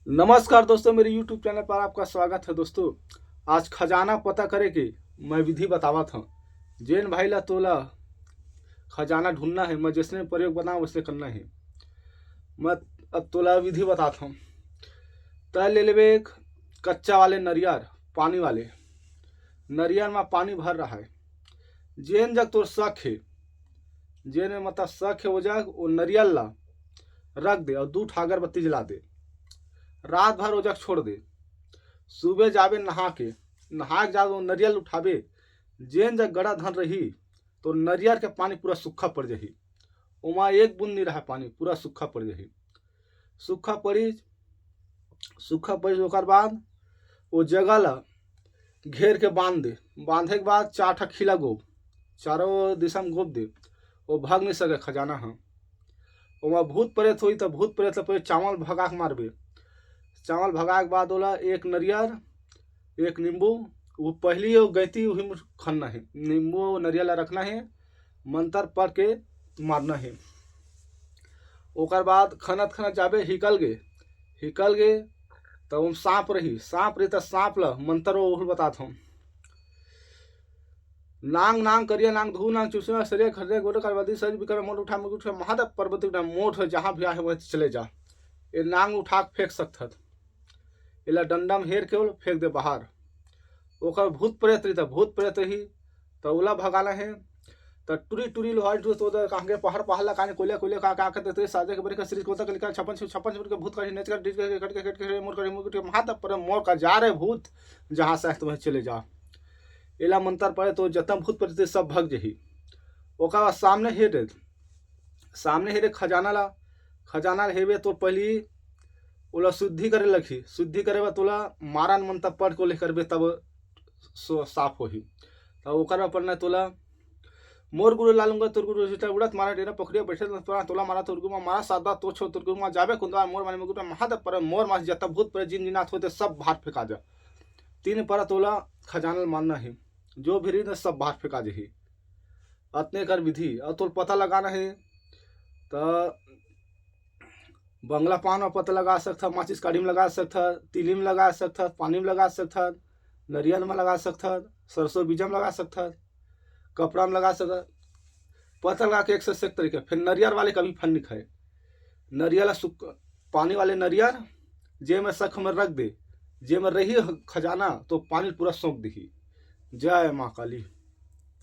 नमस्कार दोस्तों, मेरे YouTube चैनल पर आपका स्वागत है। दोस्तों, आज खजाना पता करे के मैं विधि बतावा था। जेन भाई ला तोला खजाना ढूंढना है, मैं जिसने प्रयोग बना वैसे करना है। मैं अब तोला विधि बताता हूँ। तय ले लेवे एक कच्चा वाले नरियर, पानी वाले नरियर में पानी भर रहा है। जेन जग तोर शक है, जेन में मतलब शक है, वो जग वो नरियल ला रख दे और 2 अगरबत्ती जला दे। रात भर वो जग छोड़ दे। सुबह जावे नहा के जावे वो नरियल उठावे। जेन जग गड़ा धन रही तो नरियल के पानी पूरा सूखा पड़ जाही। उमा एक बूंद नहीं रहा, पानी पूरा सूखा पड़ जाही। सूखा पड़ी ओकर बाद वो जगह ला घेर के बांध दे। बांधे के बाद 4 ठा खिला गोब, चारों दिशा में गोब दे। वो भाग नहीं सके खजाना। हाँ, वहाँ भूत प्रेत हुई तो भूत प्रेत पहले चावल भगा के मारबे। चावल भगा के बाद बोला एक नरियर एक नींबू, वो पहली वो गैती वही में खनना है। नींबू नरियल रखना है, मंत्र पढ़ के मारना है। ओकर बाद खनत जाबे हिकल गे तो वो सांप रही तो सांप ला मंत्र वो बताता हूँ। नांग नांग करिया नांग धू नांग चूसना सरिया खरदे गोरे करवदी सज बिकर मोट उठा महादेव पर्वत मोट जहाँ भी आए वह चले जा। ये नांग उठा के फेंक सकता, इला डंडा में हेर के फेंक दे बाहर। ओकर भूत प्रेत रही तो उला भगाना है। तो टूरी लोहार तो कहाँ पहाड़ ला काने कोले का करते साजे के बरे का श्री कोता का छपन के भूत का नेच कर डिच के कट के मोर कर महादेव पर मोर का जा रे भूत जहाँ से तुम्हें चले जा। इला मंत्र पड़े तो जतम भूत प्रेत सब भग जही। ओका सामने हेरे खजाना हेबे तो पहली ओला शुद्धि करे लखी। शुद्धि करे बा तोला मारन मंत्र पढ़ को ले करबे तब साफ होही। तब ओकर पढ़ना तोला मोर गुरु लालूंगा तोर गुरु जिता उड़त मारा डेरा पोखरिया बैठे तोला मारा तोर गुमा मारा सादा तो छो तोर गुमा जाबे कुंदवा मोर माने मुकुट महादेव पर मोर मास जता भूत पर जिन जिनात होते सब बाहर फेंका जा। 3 पर तोला खजाना मानना है, जो भी रीत सब बाहर फेंका जही। अतने कर विधि और तोल पता लगाना है। तो बंगला पान में पता लगा सकता, माचिस काढ़ी में लगा सकता, तिली में लगा सकता, पानी में लगा सकता, नरियल में लगा सकता, सरसों बीजा में लगा सकता, कपड़ा में लगा सकता। पता लगा के एक से एक तरीके। फिर नरियल वाले कभी फन नहीं खाए। नरियल पानी वाले नरियल जे में सख में रख दे, जे में रही खजाना तो पानी पूरा सौंप दी। जय माँ काली।